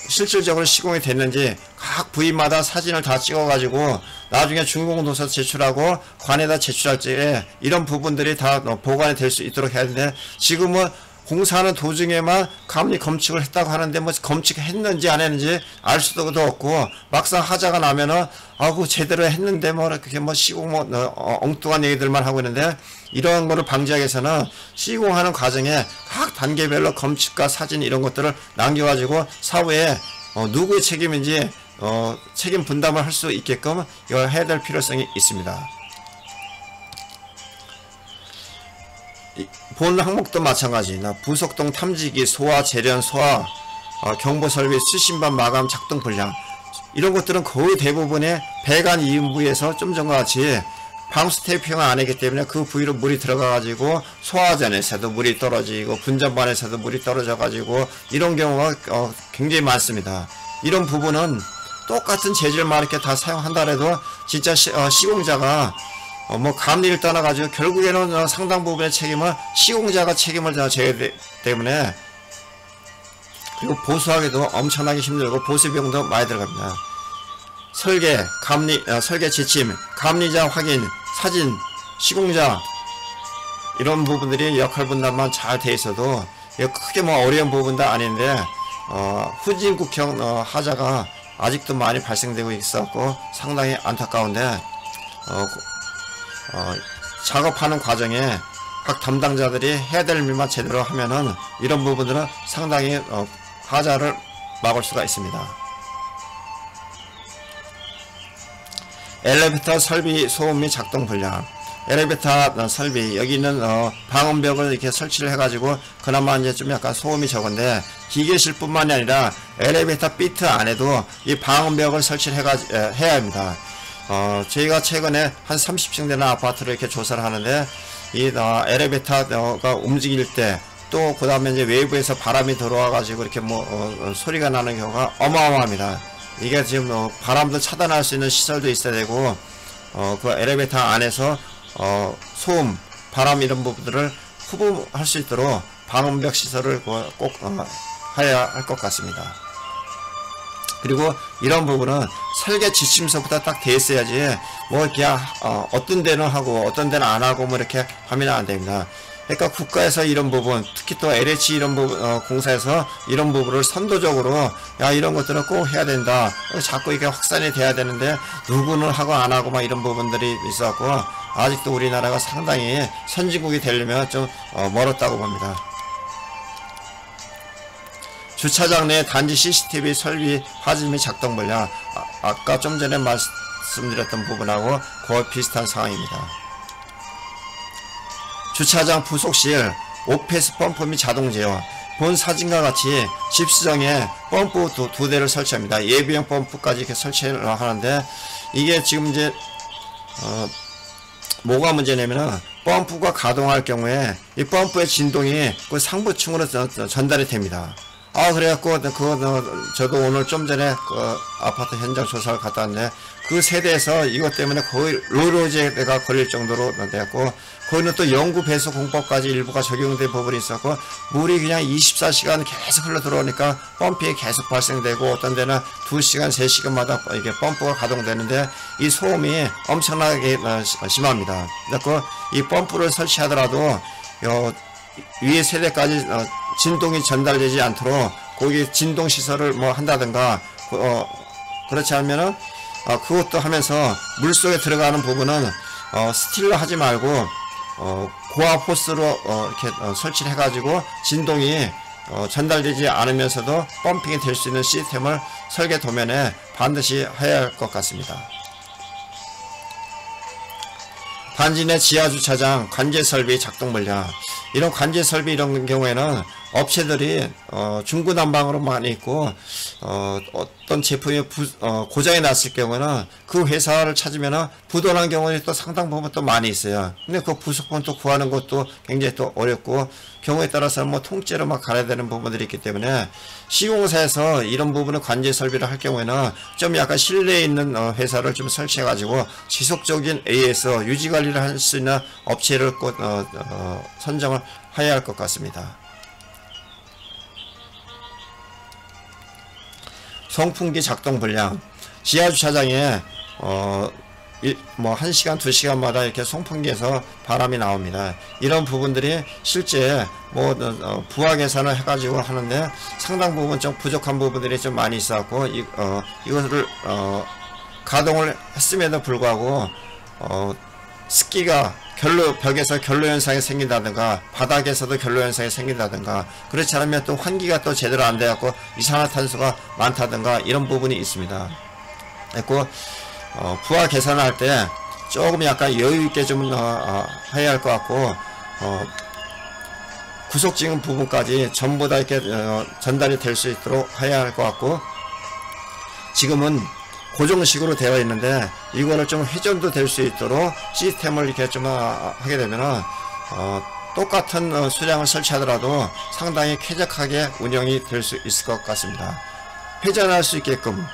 실질적으로 시공이 됐는지 각 부위마다 사진을 다 찍어가지고 나중에 준공도서 제출하고 관에다 제출할 때 이런 부분들이 다 보관이 될 수 있도록 해야 되는데, 지금은 공사하는 도중에만 감리 검측을 했다고 하는데 뭐 검측했는지 안 했는지 알 수도 없고, 막상 하자가 나면은 제대로 했는데 뭐 그렇게 뭐 시공 엉뚱한 얘기들만 하고 있는데, 이런 거를 방지하기 위해서는 시공하는 과정에 각 단계별로 검측과 사진 이런 것들을 남겨가지고 사후에 누구의 책임인지 책임 분담을 할 수 있게끔 이걸 해야 될 필요성이 있습니다. 본 항목도 마찬가지. 부속동 탐지기, 소화, 재련, 소화, 경보설비, 수신반 마감, 작동 불량, 이런 것들은 거의 대부분의 배관 이음 부위에서 좀 전과 같이 방수 테이핑을 안 했기 때문에 그 부위로 물이 들어가가지고 소화전에서도 물이 떨어지고 분전반에서도 물이 떨어져가지고 이런 경우가 굉장히 많습니다. 이런 부분은 똑같은 재질만 이렇게 다 사용한다 해도 진짜 시공자가 뭐 감리를 떠나가지고 결국에는 상당 부분의 책임을 시공자가 책임을 져야 되기 때문에, 그리고 보수하기도 엄청나게 힘들고 보수 비용도 많이 들어갑니다. 설계, 감리, 설계 지침, 감리자 확인, 사진, 시공자, 이런 부분들이 역할 분담만 잘 돼 있어도 크게 뭐 어려운 부분도 아닌데, 후진국형 하자가 아직도 많이 발생되고 있었고 상당히 안타까운데, 작업하는 과정에 각 담당자들이 해야 될 일만 제대로 하면은 이런 부분들은 상당히 하자를 막을 수가 있습니다. 엘리베이터 설비 소음 및 작동 불량. 엘리베이터 설비, 여기 있는 방음벽을 이렇게 설치를 해가지고 그나마 이제 좀 약간 소음이 적은데, 기계실 뿐만이 아니라 엘리베이터 비트 안에도 이 방음벽을 설치를 해야 합니다. 저희가 최근에 한 30층 되는 아파트를 이렇게 조사를 하는데, 이 엘리베이터가 움직일 때, 또 그 다음에 이제 외부에서 바람이 들어와가지고 이렇게 소리가 나는 경우가 어마어마합니다. 이게 지금 바람도 차단할 수 있는 시설도 있어야 되고, 그 엘리베이터 안에서 소음, 바람 이런 부분들을 흡음할 수 있도록 방음벽 시설을 꼭 해야 할 것 같습니다. 그리고 이런 부분은 설계 지침서부터 딱 돼 있어야지, 뭐 그냥 어떤 데는 하고 어떤 데는 안 하고 뭐 이렇게 하면 안 됩니다. 그러니까 국가에서 이런 부분, 특히 또 LH 이런 부분, 공사에서 이런 부분을 선도적으로, 야, 이런 것들은 꼭 해야 된다, 자꾸 이게 확산이 돼야 되는데 누구는 하고 안 하고 막 이런 부분들이 있어갖고 아직도 우리나라가 상당히 선진국이 되려면 좀 멀었다고 봅니다. 주차장 내 단지 CCTV 설비 화질 및 작동 불량. 아까 좀 전에 말씀드렸던 부분하고 거의 비슷한 상황입니다. 주차장 부속실 오페스 펌프 및 자동 제어. 본 사진과 같이 집수정에 펌프 두 대를 설치합니다. 예비형 펌프까지 이렇게 설치를 하는데, 이게 지금 이제 뭐가 문제냐면은, 펌프가 가동할 경우에 이 펌프의 진동이 그 상부층으로 전달이 됩니다. 그래갖고 저도 오늘 좀 전에 그 아파트 현장 조사를 갔다 왔는데, 그 세대에서 이것 때문에 거의 로로제가 걸릴 정도로 돼갖고, 거기는 또 영구 배수 공법까지 일부가 적용된 부분이 있었고, 물이 그냥 24시간 계속 흘러 들어오니까 펌프에 계속 발생되고, 어떤 데는 2시간, 3시간마다 이게 펌프가 가동되는데, 이 소음이 엄청나게 심합니다. 그래서 이 펌프를 설치하더라도 위에 세대까지 진동이 전달되지 않도록 거기 진동 시설을 뭐 한다든가, 그렇지 않으면은 그것도 하면서 물속에 들어가는 부분은 스틸로 하지 말고 고압 호스로 이렇게 설치를 해가지고 진동이 전달되지 않으면서도 펌핑이 될 수 있는 시스템을 설계 도면에 반드시 해야 할 것 같습니다. 단지 내 지하주차장 관제설비 작동 불량. 이런 관제설비 이런 경우에는 업체들이 중구난방으로 많이 있고, 어떤 제품이 고장이 났을 경우에는 그 회사를 찾으면은 부도난 경우는 또 상당 부분 또 많이 있어요. 근데 그 부속품 또 구하는 것도 굉장히 또 어렵고, 경우에 따라서는 뭐 통째로 막 갈아야 되는 부분들이 있기 때문에, 시공사에서 이런 부분을 관제 설비를 할 경우에는 좀 약간 신뢰에 있는 회사를 좀 설치해가지고 지속적인 AS 유지 관리를 할 수 있는 업체를 꼭 선정을 해야 할 것 같습니다. 송풍기 작동 불량. 지하주차장에 뭐 1시간 2시간마다 이렇게 송풍기에서 바람이 나옵니다. 이런 부분들이 실제 뭐 부하 계산을 해가지고 하는데 상당 부분 좀 부족한 부분들이 좀 많이 있어갖고, 이것을 가동을 했음에도 불구하고 습기가 벽에서 결로 현상이 생긴다든가, 바닥에서도 결로 현상이 생긴다든가, 그렇지 않으면 또 환기가 또 제대로 안 돼갖고 이산화탄소가 많다든가, 이런 부분이 있습니다. 그리고 부하 계산할 때 조금 약간 여유있게 좀 해야 할 것 같고, 구속지금 부분까지 전부 다 이렇게 전달이 될 수 있도록 해야 할 것 같고, 지금은 고정식으로 되어 있는데 이거를 좀 회전도 될 수 있도록 시스템을 이렇게 좀 하게 되면은 똑같은 수량을 설치하더라도 상당히 쾌적하게 운영이 될 수 있을 것 같습니다. 회전할 수 있게끔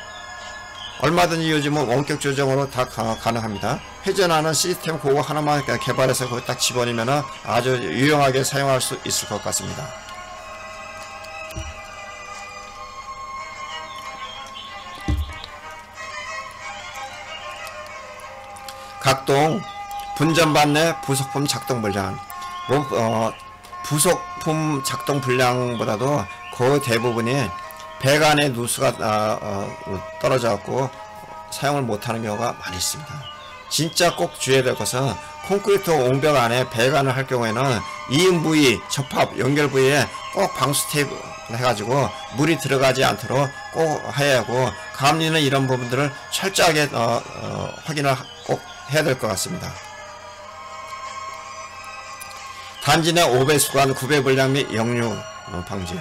얼마든지 요즘은 원격 조정으로 다 가능합니다. 회전하는 시스템 그거 하나만 개발해서 거기 딱 집어넣으면 아주 유용하게 사용할 수 있을 것 같습니다. 각동 분전반내 부속품 작동 불량. 부속품 작동 불량보다도 거의 대부분이 배관의 누수가 떨어져 갖고 사용을 못하는 경우가 많이 있습니다. 진짜 꼭 주의해야 될 것은 콘크리트 옹벽 안에 배관을 할 경우에는 이음 부위, 접합, 연결 부위에 꼭 방수 테이프 해가지고 물이 들어가지 않도록 꼭 해야 하고, 감리는 이런 부분들을 철저하게 확인을 꼭 해야 될 것 같습니다. 단지 내 5배수관 9배 불량 및 역류 방지.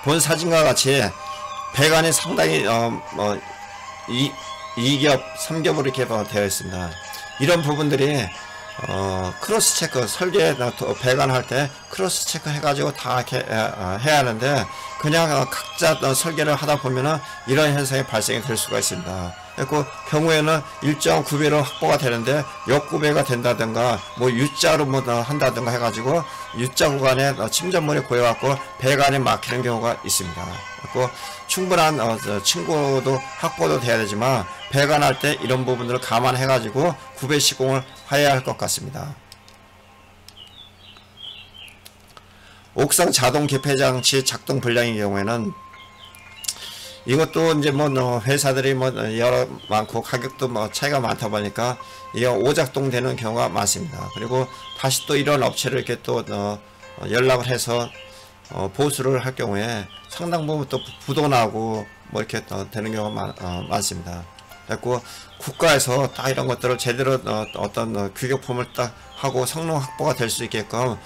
본 사진과 같이 배관이 상당히 2겹, 3겹으로 이렇게 되어 있습니다. 이런 부분들이 크로스 체크, 설계 배관 할 때 크로스 체크 해가지고 다 이렇게 해야 하는데, 그냥 각자 설계를 하다 보면은 이런 현상이 발생이 될 수가 있습니다. 그 경우에는 일정 구배로 확보가 되는데 역구배가 된다든가 뭐 U자로 뭐 한다든가 해가지고 U자 구간에 침전물이 고여갖고 배관이 막히는 경우가 있습니다. 그 충분한 층고도 확보도 돼야 되지만 배관할 때 이런 부분들을 감안해가지고 구배 시공을 해야 할 것 같습니다. 옥상 자동 개폐 장치 작동 불량의 경우에는 이것도 이제 뭐 회사들이 뭐 여러 많고 가격도 뭐 차이가 많다 보니까 이게 오작동 되는 경우가 많습니다. 그리고 다시 또 이런 업체를 이렇게 또 연락을 해서 보수를 할 경우에 상당 부분 또 부도 나고 뭐 이렇게 되는 경우가 많습니다. 그래서 국가에서 딱 이런 것들을 제대로 어떤 규격품을 딱 하고 성능 확보가 될 수 있게끔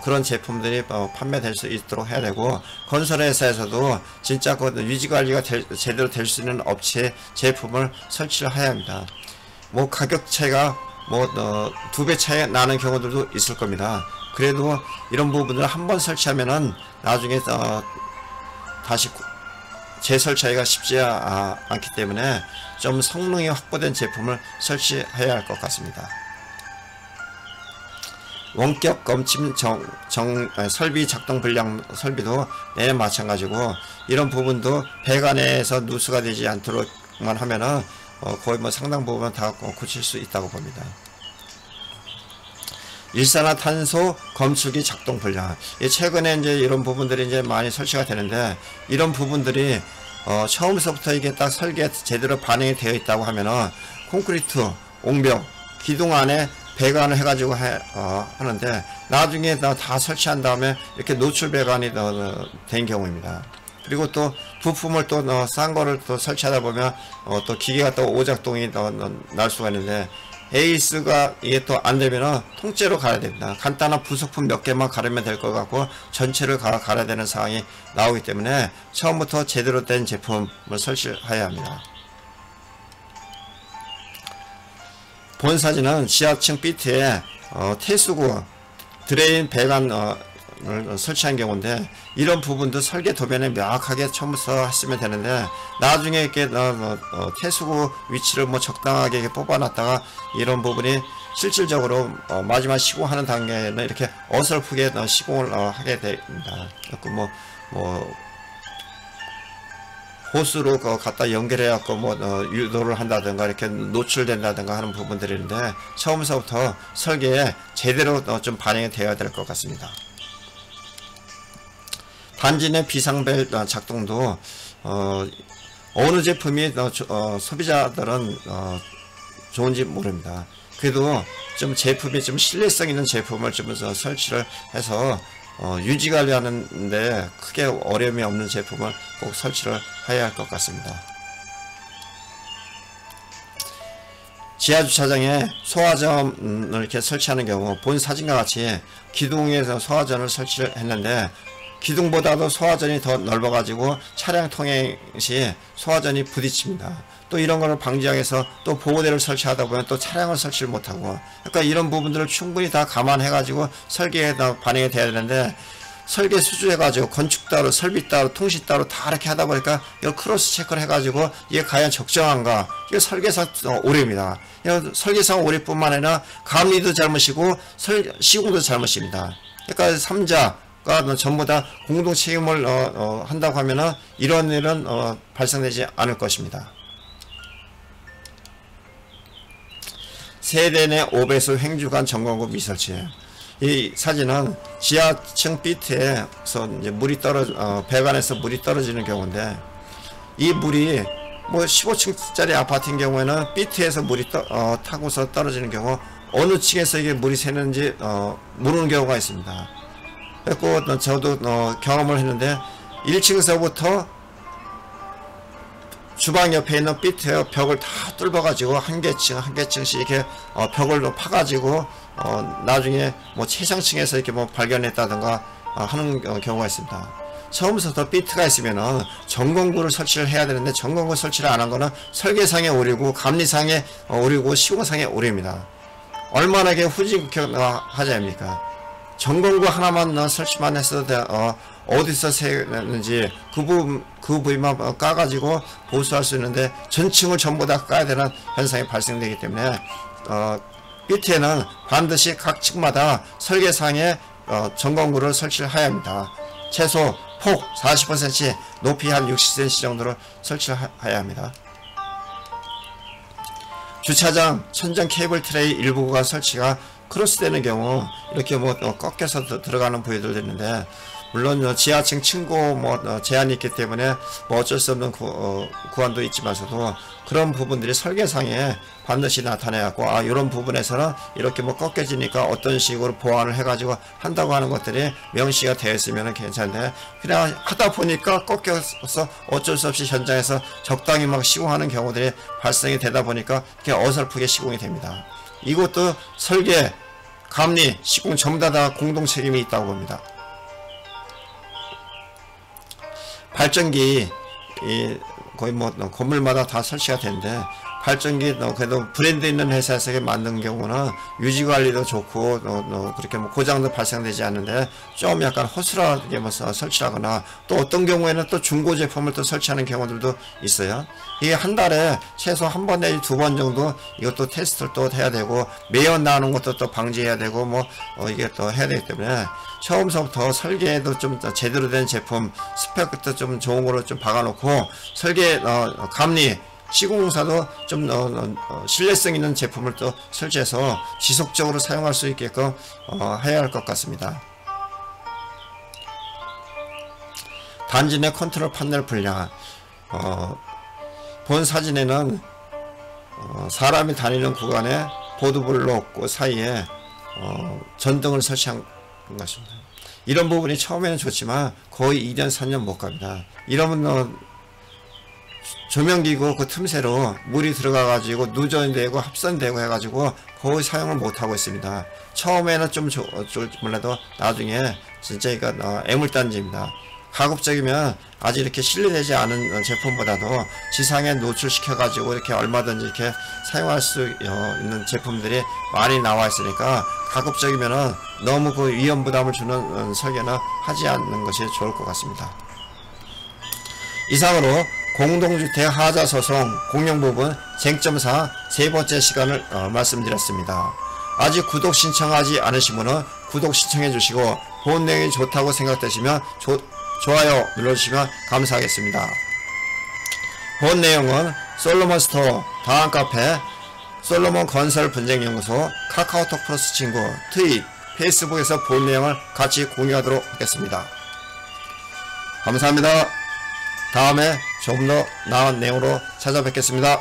그런 제품들이 판매될 수 있도록 해야 되고, 건설회사에서도 진짜 그 유지관리가 제대로 될 수 있는 업체 제품을 설치를 해야 합니다. 뭐 가격 차이가 뭐 2배 차이 나는 경우들도 있을 겁니다. 그래도 이런 부분을 한번 설치하면은 나중에 다시 재설치하기가 쉽지 않기 때문에 좀 성능이 확보된 제품을 설치해야 할 것 같습니다. 원격 검침 설비 작동 불량 설비도 내내 마찬가지고, 이런 부분도 배관에서 누수가 되지 않도록만 하면은 거의 뭐 상당 부분 다 고칠 수 있다고 봅니다. 일산화탄소 검출기 작동 불량. 최근에 이제 이런 부분들이 이제 많이 설치가 되는데, 이런 부분들이 처음서부터 이게 딱 설계 제대로 반영이 되어 있다고 하면은 콘크리트 옹벽 기둥 안에 배관을 해가지고 하는데, 나중에 다 설치한 다음에 이렇게 노출 배관이 된 경우입니다. 그리고 또 부품을 또 싼 거를 또 설치하다 보면 또 기계가 또 오작동이 날 수가 있는데, 에이스가 이게 또 안 되면은 통째로 갈아야 됩니다. 간단한 부속품 몇 개만 갈으면 될 것 같고 전체를 갈아야 되는 상황이 나오기 때문에 처음부터 제대로 된 제품을 설치해야 합니다. 본 사진은 지하층 비트에 태수구 드레인 배관을 설치한 경우인데, 이런 부분도 설계 도면에 명확하게 처음부터 했으면 되는데, 나중에 이렇게 태수구 위치를 뭐 적당하게 뽑아놨다가 이런 부분이 실질적으로 마지막 시공하는 단계에는 이렇게 어설프게 시공을 하게 됩니다. 뭐 호스로 갖다 연결해갖고 뭐 유도를 한다든가 이렇게 노출된다든가 하는 부분들인데, 처음서부터 설계에 제대로 좀 반영이 되어야 될 것 같습니다. 단지 내 비상벨 작동도 어느 제품이 소비자들은 좋은지 모릅니다. 그래도 좀 제품이 좀 신뢰성 있는 제품을 좀 설치를 해서 유지관리하는데 크게 어려움이 없는 제품을 꼭 설치를 해야 할 것 같습니다. 지하주차장에 소화전을 이렇게 설치하는 경우, 본 사진과 같이 기둥에서 소화전을 설치를 했는데, 기둥보다도 소화전이 더 넓어가지고 차량 통행 시 소화전이 부딪힙니다. 또 이런 거를 방지하기 위해서 또 보호대를 설치하다 보면 또 차량을 설치를 못하고, 그러니까 이런 부분들을 충분히 다 감안해가지고 설계에 다 반영이 돼야 되는데, 설계 수주해가지고 건축 따로, 설비 따로, 통시 따로 다 이렇게 하다 보니까 이거 크로스 체크를 해가지고 이게 과연 적정한가? 이게 설계상 오류입니다. 이거 설계상 오류뿐만 아니라 감리도 잘못이고 시공도 잘못입니다. 그러니까 3자가 전부 다 공동 책임을 한다고 하면은 이런 일은 발생되지 않을 것입니다. 세대 내 5배수 횡주간 점검구 미설치예요. 이 사진은 지하층 비트에서 이제 물이 배관에서 물이 떨어지는 경우인데, 이 물이 뭐 15층짜리 아파트인 경우에는 비트에서 물이 타고서 떨어지는 경우 어느 층에서 이게 물이 새는지 모르는 경우가 있습니다. 그래서 저도 경험을 했는데 1층에서부터 주방 옆에 있는 비트에 벽을 다 뚫어가지고 한 개층씩 이렇게 벽을 파가지고 나중에 뭐 최상층에서 이렇게 뭐 발견했다든가 하는 경우가 있습니다. 처음부터 비트가 있으면은 점검구를 설치를 해야 되는데 점검구 설치를 안 한 거는 설계상의 오류고 감리상의 오류고 시공상의 오류입니다. 얼마나 후진국하지 않습니까? 점검구 하나만 설치만 했어도 어디서 새는지 그 부위만 까가지고 보수할 수 있는데 전층을 전부 다 까야 되는 현상이 발생되기 때문에 비트에는 반드시 각 층마다 설계상의 점검구를 설치를 해야 합니다. 최소 폭 40cm, 높이 한 60cm 정도로 설치를 해야 합니다. 주차장 천장 케이블 트레이 일부가 설치가 크로스되는 경우 이렇게 뭐 꺾여서 들어가는 부위들도 있는데, 물론 지하층 층고 제한이 있기 때문에 뭐 어쩔 수 없는 구간도 있지만서도 그런 부분들이 설계상에 반드시 나타내갖고 이런 부분에서는 이렇게 뭐 꺾여지니까 어떤 식으로 보완을 해가지고 한다고 하는 것들이 명시가 되어 있으면 괜찮은데, 그냥 하다 보니까 꺾여서 어쩔 수 없이 현장에서 적당히 막 시공하는 경우들이 발생이 되다 보니까 이렇게 어설프게 시공이 됩니다. 이것도 설계, 감리, 시공 전부 다 공동 책임이 있다고 봅니다. 발전기 거의 뭐 건물마다 다 설치가 되는데, 발전기 그래도 브랜드 있는 회사에서 만든 경우는 유지관리도 좋고 그렇게 뭐 고장도 발생되지 않는데, 좀 약간 허술하게 뭐 설치하거나 또 어떤 경우에는 또 중고 제품을 또 설치하는 경우들도 있어요. 이게 한 달에 최소 한 번 내지 두 번 정도 이것도 테스트를 또 해야 되고, 매연 나오는 것도 또 방지해야 되고 뭐 이게 또 해야 되기 때문에 처음서부터 설계도 좀 제대로 된 제품, 스펙도 좀 좋은 거로 좀 박아놓고 설계 감리 시공사도 좀 신뢰성 있는 제품을 또 설치해서 지속적으로 사용할 수 있게끔 해야 할 것 같습니다. 단지 내 컨트롤 판넬 분량. 본 사진에는 사람이 다니는 구간에 보드블록 사이에 전등을 설치한 것입니다. 이런 부분이 처음에는 좋지만 거의 2년 3년 못 갑니다. 이러면 조명기구 그 틈새로 물이 들어가가지고 누전되고 합선되고 해가지고 거의 사용을 못하고 있습니다. 처음에는 좀 몰라도 나중에 진짜 이거 애물단지입니다. 가급적이면 아직 이렇게 신뢰되지 않은 제품보다도 지상에 노출시켜가지고 이렇게 얼마든지 이렇게 사용할 수 있는 제품들이 많이 나와 있으니까 가급적이면은 너무 그 위험 부담을 주는 설계는 하지 않는 것이 좋을 것 같습니다. 이상으로 공동주택 하자 소송 공영 부분 쟁점사 세 번째 시간을 말씀드렸습니다. 아직 구독 신청하지 않으신 분은 구독 신청해 주시고, 본 내용이 좋다고 생각되시면 좋아요 눌러주시면 감사하겠습니다. 본 내용은 솔로몬 스토어, 다음카페, 솔로몬 건설 분쟁연구소, 카카오톡 플러스 친구, 트윗, 페이스북에서 본 내용을 같이 공유하도록 하겠습니다. 감사합니다. 다음에 좀 더 나은 내용으로 찾아뵙겠습니다.